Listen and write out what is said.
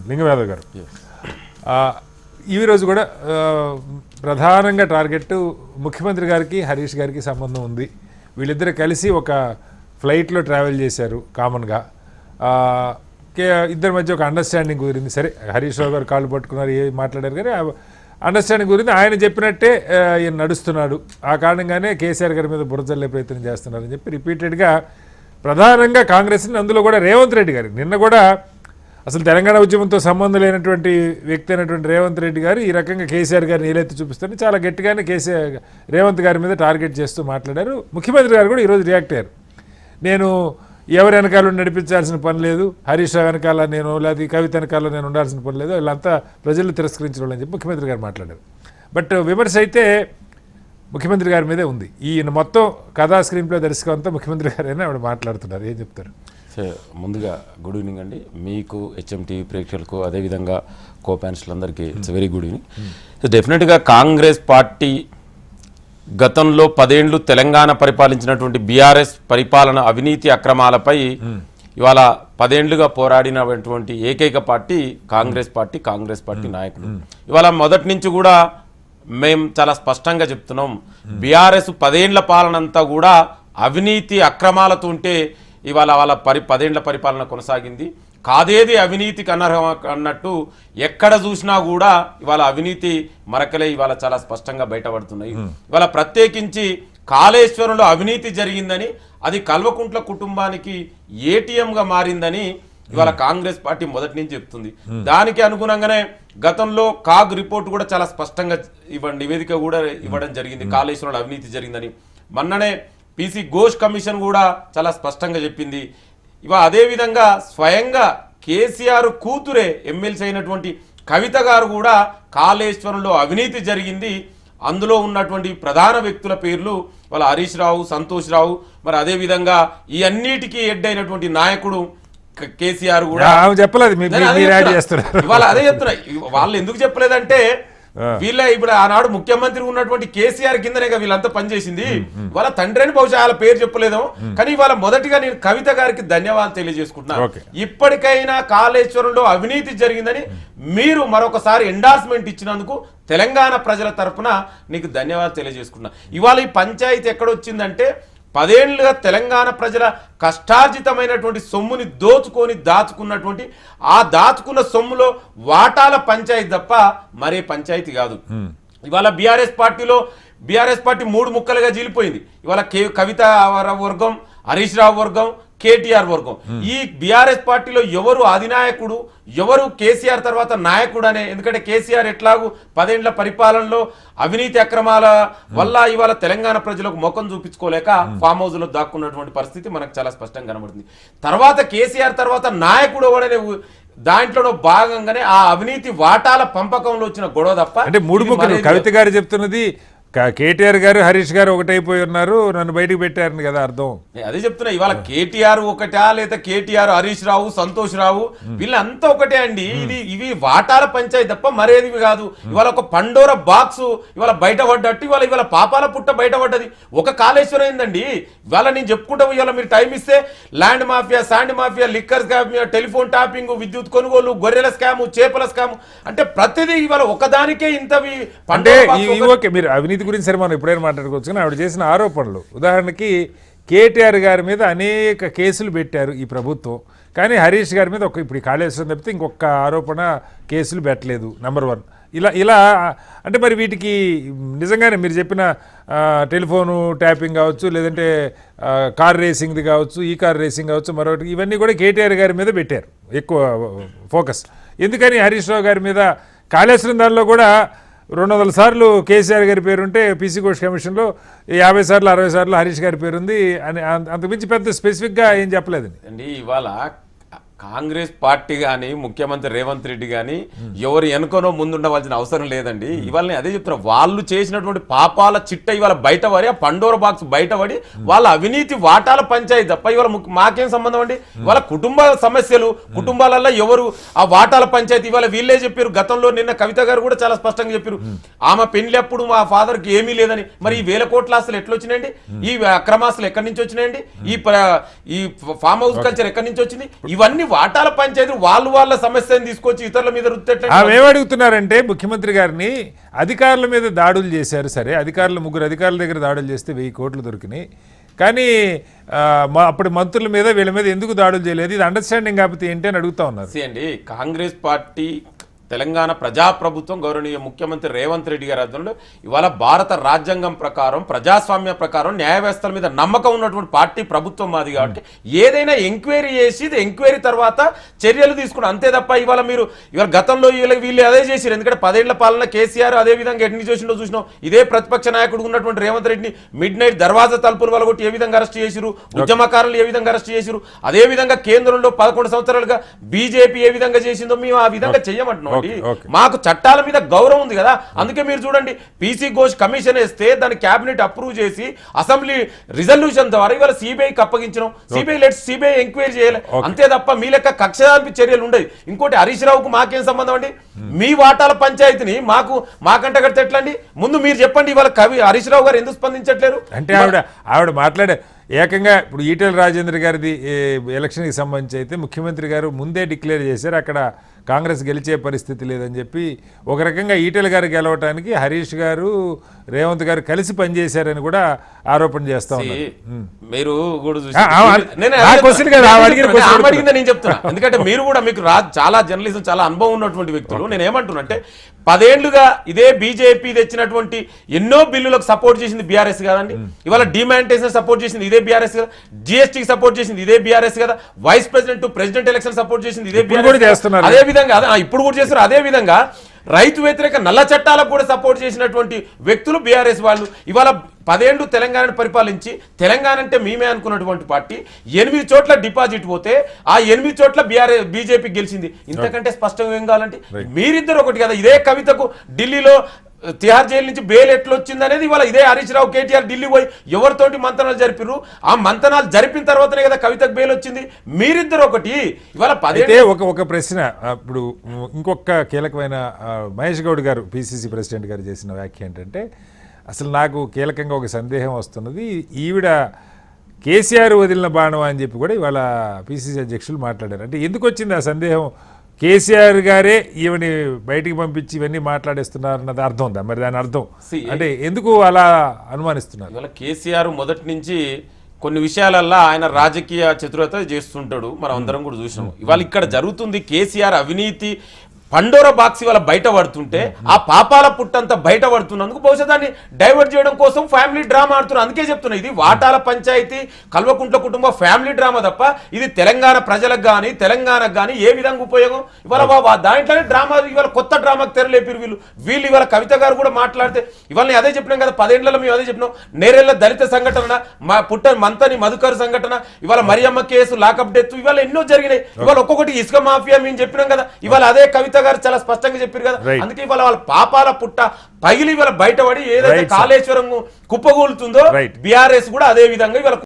లింగయాదవ్ గారు ఈ రోజు కూడా ప్రధానంగా టార్గెట్ ముఖ్యమంత్రి గారికి హరీష్ గారికి సంబంధం ఉంది. వీళ్ళిద్దరు కలిసి ఒక ఫ్లైట్లో ట్రావెల్ చేశారు కామన్గా. ఇద్దరి మధ్య ఒక అండర్స్టాండింగ్ కుదిరింది. సరే హరీష్ రావు గారు కాళ్ళు పట్టుకున్నారు, ఏ మాట్లాడారు కానీ అండర్స్టాండింగ్ గురించి ఆయన చెప్పినట్టే ఈయన నడుస్తున్నాడు. ఆ కారణంగానే కేసీఆర్ గారి మీద బురజల్లే ప్రయత్నం చేస్తున్నారని చెప్పి రిపీటెడ్గా ప్రధానంగా కాంగ్రెస్ని, అందులో కూడా రేవంత్ రెడ్డి గారు నిన్న కూడా అసలు తెలంగాణ ఉద్యమంతో సంబంధం లేనటువంటి వ్యక్తి అయినటువంటి రేవంత్ రెడ్డి గారు ఈ రకంగా కేసీఆర్ గారిని ఏలెత్తి చూపిస్తారని చాలా గట్టిగానే రేవంత్ గారి మీద టార్గెట్ చేస్తూ మాట్లాడారు. ముఖ్యమంత్రి గారు కూడా ఈరోజు రియాక్ట్ అయ్యారు. నేను ఎవరి వెనకాల నడిపించాల్సిన పని లేదు, హరీష్ రావు వెనకాల నేను లేదా కవిత వెనకాల నేను ఉండాల్సిన పని లేదు, వీళ్ళంతా ప్రజలు తిరస్కరించడం అని చెప్పి ముఖ్యమంత్రి గారు మాట్లాడారు. బట్ విమర్శ అయితే ముఖ్యమంత్రి గారి మీదే ఉంది. ఈయన మొత్తం కథా స్క్రీన్ ప్లే దర్శకం అంతా ముఖ్యమంత్రి గారైనా ఆవిడ మాట్లాడుతున్నారు. ఏం చెప్తారు? ముందుగా గుడ్ ఈవినింగ్ అండి, మీకు హెచ్ఎంటీవీ ప్రేక్షకులకు అదేవిధంగా కో ప్యానలిస్టులందరికీ ఇట్స్ వెరీ గుడ్ ఈవినింగ్. డెఫినెట్గా కాంగ్రెస్ పార్టీ గతంలో 10 ఏళ్లు తెలంగాణ పరిపాలించినటువంటి బీఆర్ఎస్ పరిపాలన అవినీతి అక్రమాలపై ఇవాళ 10 ఏళ్లుగా పోరాడినటువంటి ఏకైక పార్టీ కాంగ్రెస్ పార్టీ నాయకులు. ఇవాళ మొదటి నుంచి కూడా మేము చాలా స్పష్టంగా చెప్తున్నాం, బీఆర్ఎస్ 10 ఏళ్ల పాలన అంతా కూడా అవినీతి అక్రమాలతో ఉంటే ఇవాళ వాళ్ళ 10 ఏళ్ల పరిపాలన కొనసాగింది. కాదేది అవినీతికి అనర్హం అన్నట్టు ఎక్కడ చూసినా కూడా ఇవాళ అవినీతి మరకలే ఇవాళ చాలా స్పష్టంగా బయటపడుతున్నాయి. ఇవాళ ప్రత్యేకించి కాళేశ్వరంలో అవినీతి జరిగిందని, అది కల్వకుంట్ల కుటుంబానికి ఏటీఎంగా మారిందని ఇవాళ కాంగ్రెస్ పార్టీ మొదటి నుంచి చెప్తుంది. దానికి అనుగుణంగానే గతంలో కాగ్ రిపోర్ట్ కూడా చాలా స్పష్టంగా నివేదిక కూడా ఇవ్వడం జరిగింది, కాళేశ్వరంలో అవినీతి జరిగిందని. మొన్ననే పీసీ ఘోష్ కమిషన్ కూడా చాలా స్పష్టంగా చెప్పింది. అదేవిధంగా స్వయంగా కేసీఆర్ కూతురే ఎమ్మెల్సీ అయినటువంటి కవిత గారు కూడా కాళేశ్వరంలో అవినీతి జరిగింది, అందులో ఉన్నటువంటి ప్రధాన వ్యక్తుల పేర్లు వాళ్ళ హరీష్ రావు, సంతోష్ రావు, మరి అదేవిధంగా ఈ అన్నిటికీ హెడ్ అయినటువంటి నాయకుడు కేసీఆర్ కూడా చెప్పలేదు. ఇవాళ అదే చెప్తున్నా, వాళ్ళు ఎందుకు చెప్పలేదంటే వీళ్ళ ఇప్పుడు ఆనాడు ముఖ్యమంత్రి ఉన్నటువంటి కేసీఆర్ కిందనే వీళ్ళంతా పనిచేసింది. వాళ్ళ తండ్రి అని బహుశా వాళ్ళ పేరు చెప్పలేదేమో, కానీ ఇవాళ మొదటిగా నేను కవిత గారికి ధన్యవాదాలు తెలియజేసుకుంటున్నాను. ఇప్పటికైనా కాళేశ్వరంలో అవినీతి జరిగిందని మీరు మరొకసారి ఎండార్స్మెంట్ ఇచ్చినందుకు తెలంగాణ ప్రజల తరఫున నీకు ధన్యవాదాలు తెలియజేసుకుంటున్నా. ఇవాళ ఈ పంచాయతీ ఎక్కడొచ్చిందంటే 10 ఏళ్లుగా తెలంగాణ ప్రజల కష్టార్జితమైనటువంటి సొమ్ముని దాచుకున్నటువంటి ఆ దాచుకున్న సొమ్ములో వాటాల పంచాయతీ తప్ప మరే పంచాయతీ కాదు. ఇవాళ బీఆర్ఎస్ పార్టీ 3 ముక్కలుగా జీలిపోయింది. ఇవాళ కవిత వర్గం, హరీష్ రావు వర్గం, కేటీఆర్ వర్గం. ఈ బీఆర్ఎస్ పార్టీలో ఎవరు అధినాయకుడు, ఎవరు కేసీఆర్ తర్వాత నాయకుడు అనే, ఎందుకంటే కేసీఆర్ ఎట్లాగూ 10 ఏళ్ల పరిపాలనలో అవినీతి అక్రమాల వల్ల ఇవాళ తెలంగాణ ప్రజలకు ముఖం చూపించుకోలేక ఫామ్ హౌస్ లో దాక్కున్నటువంటి పరిస్థితి మనకు చాలా స్పష్టంగా కనబడుతుంది. తర్వాత కేసీఆర్ తర్వాత నాయకుడు ఎవడనే దాంట్లో భాగంగానే ఆ అవినీతి వాటాల పంపకంలో వచ్చిన గొడవ తప్ప. అంటే 3 ముక్కలు కవిత గారు చెప్తున్నది, కేటీఆర్ గారు హరీష్ గారు ఒకటైపోయి ఉన్నారు, నన్ను బయటకు పెట్టారని కదా అర్థం. అదే చెప్తున్నా, ఇవాళ కేటీఆర్ ఒకటా లేదా కేటీఆర్, హరీష్ రావు, సంతోష్ రావు వీళ్ళంతా ఒకటే అండి. ఇవి వాటాల పంచాయతీ తప్ప మరేది కాదు. ఇవాళ ఒక పండోర బాక్స్ ఇవాళ బయటపడ్డట్టు ఇవాళ పాపాల పుట్ట బయటపడ్డది. ఒక కాళేశ్వరం ఏందండి, ఇవాళ నేను చెప్పుకుంటాం. ఇవాళ మీరు టైం ఇస్తే land mafia, sand mafia, liquor scam, telephone topping, విద్యుత్ కొనుగోలు, గొర్రెల స్కాము, చేపల స్కాము, అంటే ప్రతిదీ ఇవాళ ఒకదానికే ఇంతవి. అంటే ఓకే, మీరు అవినీతి గురించి సరే మనం ఎప్పుడైనా మాట్లాడుకోవచ్చు, కానీ ఆవిడ చేసిన ఆరోపణలు, ఉదాహరణకి కేటీఆర్ గారి మీద అనేక కేసులు పెట్టారు ఈ ప్రభుత్వం, కానీ హరీష్ గారి మీద ఇప్పుడు ఈ కాళేశ్వరం తప్పితే ఇంకొక ఆరోపణ కేసులు పెట్టలేదు. నెంబర్ 1 ఇలా అంటే మరి వీటికి నిజంగానే మీరు చెప్పిన టెలిఫోను ట్యాపింగ్ కావచ్చు, లేదంటే కార్ రేసింగ్ది కావచ్చు, ఈ కార్ రేసింగ్ కావచ్చు, మరొకటి, ఇవన్నీ కూడా కేటీఆర్ గారి మీద పెట్టారు ఎక్కువ ఫోకస్. ఎందుకని హరీష్ రావు గారి మీద కాళేశ్వరం దానిలో కూడా 200 సార్లు కేసీఆర్ గారి పేరుంటే పీసీ ఘోష్ కమిషన్లో 50 సార్లు 60 సార్లు హరీష్ గారి పేరుంది అని, అంతకుమించి పెద్ద స్పెసిఫిక్గా ఏం చెప్పలేదండి. అండి ఇవాళ కాంగ్రెస్ పార్టీ కానీ ముఖ్యమంత్రి రేవంత్ రెడ్డి కానీ ఎవరు వెనుకనో ముందుండవలసిన అవసరం లేదండి. ఇవాళ అదే చెప్తున్నా, వాళ్ళు చేసినటువంటి పాపాల చిట్ట ఇవాళ బయటపడి, ఆ పండోర బాక్స్ బయటపడి వాళ్ళ అవినీతి వాటాల పంచాయతీ తప్ప ఇవాళ మాకేం సంబంధం అండి. ఇవాళ కుటుంబ సమస్యలు, కుటుంబాలలో ఎవరు ఆ వాటాల పంచాయతీ ఇవాళ వీళ్ళే చెప్పారు. గతంలో నిన్న కవిత గారు కూడా చాలా స్పష్టంగా చెప్పారు, ఆమె పెళ్లిప్పుడు మా ఫాదర్కి ఏమీ లేదని. మరి ఈ 1000 కోట్ల ఆస్తులు ఎట్లా వచ్చినాయండి, ఈ అక్రమాస్తులు ఎక్కడి నుంచి వచ్చినాయండి, ఈ ఫామ్ హౌస్ కల్చర్ ఎక్కడి నుంచి వచ్చింది, ఇవన్నీ వాటాల పంచాయతీ వాళ్ళ సమస్యను తీసుకొచ్చి ఇతరుల మీద రుత్తెట్లా ఏమడుగుతున్నారంటే ముఖ్యమంత్రి గారిని అధికారుల మీద దాడులు చేశారు, సరే ముగ్గురు అధికారుల దగ్గర దాడులు చేస్తే 1000 కోట్లు దొరికినాయి, కానీ అప్పుడు మంత్రుల మీద వీళ్ళ మీద ఎందుకు దాడులు చేయలేదు, ఇది అండర్స్టాండింగ్ కాకపోతే ఏంటి అని అడుగుతా ఉన్నారు. అండి కాంగ్రెస్ పార్టీ తెలంగాణ ప్రజాప్రభుత్వం గౌరవనీయ ముఖ్యమంత్రి రేవంత్ రెడ్డి గారి ఆధ్వర్యంలో ఇవాళ భారత రాజ్యాంగం ప్రకారం ప్రజాస్వామ్య ప్రకారం న్యాయ వ్యవస్థల మీద నమ్మకం ఉన్నటువంటి పార్టీ ప్రభుత్వం మాది కాబట్టి ఏదైనా ఎంక్వైరీ చేసి ఎంక్వైరీ తర్వాత చర్యలు తీసుకున్నాం అంతే తప్ప ఇవాళ గతంలో వీళ్ళు అదే చేసిరు. ఎందుకంటే 10 ఏళ్ల పాలన కేసీఆర్ అదే విధంగా ఎన్ని చేసిండో చూసినాం. ఇదే ప్రతిపక్ష నాయకుడు ఉన్నటువంటి రేవంత్ రెడ్డిని మిడ్ నైట్ దర్వాజా తలుపులు వలగొట్టి ఏ విధంగా అరెస్ట్ చేసిరు, ఉద్యమకారులు ఏ విధంగా అరెస్ట్ చేసిరు, అదే విధంగా కేంద్రంలో 11 సంవత్సరాలుగా బీజేపీ ఏ విధంగా చేసిందో మేము ఆ విధంగా చెయ్యమంటున్నాం. మాకు చట్టాల మీద గౌరవం ఉంది కదా, అందుకే మీరు చూడండి పీసీ ఘోష్ కమిషన్ వేస్తే దాని కేబినెట్ అప్రూవ్ చేసి అసెంబ్లీ రిజల్యూషన్ ద్వారా ఇవాళ సిబిఐకి అప్పగించడం, సిబిఐ ఎంక్వైరీ చేయాలి అంతే తప్ప మీ లెక్క కక్షాంపి చర్యలు ఉండవు. ఇంకోటి హరీష్ రావుకు మాకేం సంబంధం అండి? మీ వాటాల పంచాయతీని మాకంట కడితే ఎట్లా అండి? ముందు మీరు చెప్పండి, ఇవాళ హరీష్ రావు గారు ఎందుకు స్పందించట్లేరు? అంటే ఆవిడ మాట్లాడే ఏకంగా ఇప్పుడు ఈటెల రాజేంద్ర గారిది ఎలక్షన్కి సంబంధించి అయితే ముఖ్యమంత్రి గారు ముందే డిక్లేర్ చేశారు అక్కడ కాంగ్రెస్ గెలిచే పరిస్థితి లేదని చెప్పి, ఒక రకంగా ఈటెల గారు గెలవటానికి హరీష్ గారు రేవంత్ గారు కలిసి పనిచేశారని కూడా ఆరోపణ చేస్తా ఉన్నారు. మీరు నేను చెప్తున్నా ఎందుకంటే మీరు కూడా మీకు చాలా జర్నలిజం చాలా అనుభవం ఉన్నటువంటి వ్యక్తులు. నేను ఏమంటున్నానంటే 10 ఏళ్లుగా ఇదే బీజేపీ తెచ్చినటువంటి ఎన్నో బిల్లులకు సపోర్ట్ చేసింది బీఆర్ఎస్ కదండి. ఇవాళ డిమానిటైజేషన్ సపోర్ట్ చేసింది ఇదే బీఆర్ఎస్ కదా, జిఎస్టీకి సపోర్ట్ చేసింది ఇదే బీఆర్ఎస్ కదా, వైస్ ప్రెసిడెంట్ ఎలక్షన్ సపోర్ట్ చేసింది ఇదే బీఆర్ఎస్. అదే విధంగా ఇప్పుడు కూడా చేస్తారు. అదే విధంగా రైతు వ్యతిరేక నల్ల చట్టాలకు కూడా సపోర్ట్ చేసినటువంటి వ్యక్తులు బీఆర్ఎస్ వాళ్ళు. ఇవాళ 10 ఏళ్లు తెలంగాణను పరిపాలించి తెలంగాణ అంటే మేమే అనుకున్నటువంటి పార్టీ 8 చోట్ల డిపాజిట్ పోతే ఆ 8 చోట్ల బీజేపీ గెలిచింది. ఇంతకంటే స్పష్టంగా ఏం కావాలంటే మీరిద్దరు ఒకటి కదా. ఇదే కవితకు ఢిల్లీలో తిహార్ జైలు నుంచి బెయిల్ ఎట్లా వచ్చింది అనేది ఇవాళ ఇదే హరీష్ రావు కేటీఆర్ ఢిల్లీ పోయి ఎవరితోటి మంతనాలు జరిపిరు, ఆ మంతనాలు జరిపిన తర్వాతనే కదా కవితకు బెయిల్ వచ్చింది. మీరిద్దరు ఒకటి. ఇవాళ 10 ఒక ప్రశ్న, ఇప్పుడు ఇంకొక కీలకమైన మహేష్ గౌడ్ గారు పిసిసి ప్రెసిడెంట్ గారు చేసిన వ్యాఖ్య ఏంటంటే, అసలు నాకు కీలకంగా ఒక సందేహం వస్తున్నది, ఈవిడ కేసీఆర్ వదిలిన బాణం అని చెప్పి కూడా ఇవాళ పిసిసి అధ్యక్షులు మాట్లాడారు. అంటే ఎందుకు వచ్చింది ఆ సందేహం? కేసీఆర్ గారే ఈవెని బయటికి పంపించి ఇవన్నీ మాట్లాడేస్తున్నారు అన్నది అర్థం ఉందా? మరి దాని అర్థం అంటే ఎందుకు అలా అనుమానిస్తున్నారు? ఇవాళ కేసీఆర్ మొదటి నుంచి కొన్ని విషయాలల్లో ఆయన రాజకీయ చతురత చేస్తుంటాడు, మనం అందరం కూడా చూసినాం. ఇవాళ ఇక్కడ జరుగుతుంది కేసీఆర్ అవినీతి పండోరా బాక్స్ ఇవాళ బయట పడుతుంటే ఆ పాపాల పుట్టంతా బయట పడుతున్నందుకు బహుశా దాన్ని డైవర్ట్ చేయడం కోసం ఫ్యామిలీ డ్రామా ఆడుతున్నారు. అందుకే చెప్తున్నా ఇది వాటాల పంచాయతీ కల్వకుంట్ల కుటుంబ ఫ్యామిలీ డ్రామా తప్ప ఇది తెలంగాణ ప్రజలకు కానీ తెలంగాణకు కానీ ఏ విధంగా ఉపయోగం? ఇవాళ దాంట్లోనే డ్రామా, ఇవాళ కొత్త డ్రామాకు తెరలేపారు వీళ్ళు. ఇవాళ కవిత గారు కూడా మాట్లాడితే ఇవాళ అదే చెప్పినాం కదా, 10 ఏళ్లలో మేము అదే చెప్పినాం. నేరేళ్ల దళిత సంఘటన, మంతని మధుకర్ సంఘటన, ఇవాళ మరియమ్మ కేసు, లాకప్ డెత్, ఇవాళ ఎన్నో జరిగినాయి. ఇవాళ ఒక్కొక్కటి ఇసుక మాఫియా మేము చెప్పినాం కదా, ఇవాళ అదే కవిత గారు చాలా స్పష్టంగా చెప్పారు కదా. అందుకే ఇవాళ వాళ్ళ పాపాల పుట్ట పగిలి ఇవాళ బయటపడి ఏదైతే కాళేశ్వరం కుప్పగూలుతుందో బీఆర్ఎస్ కూడా అదే విధంగా ఇవాళ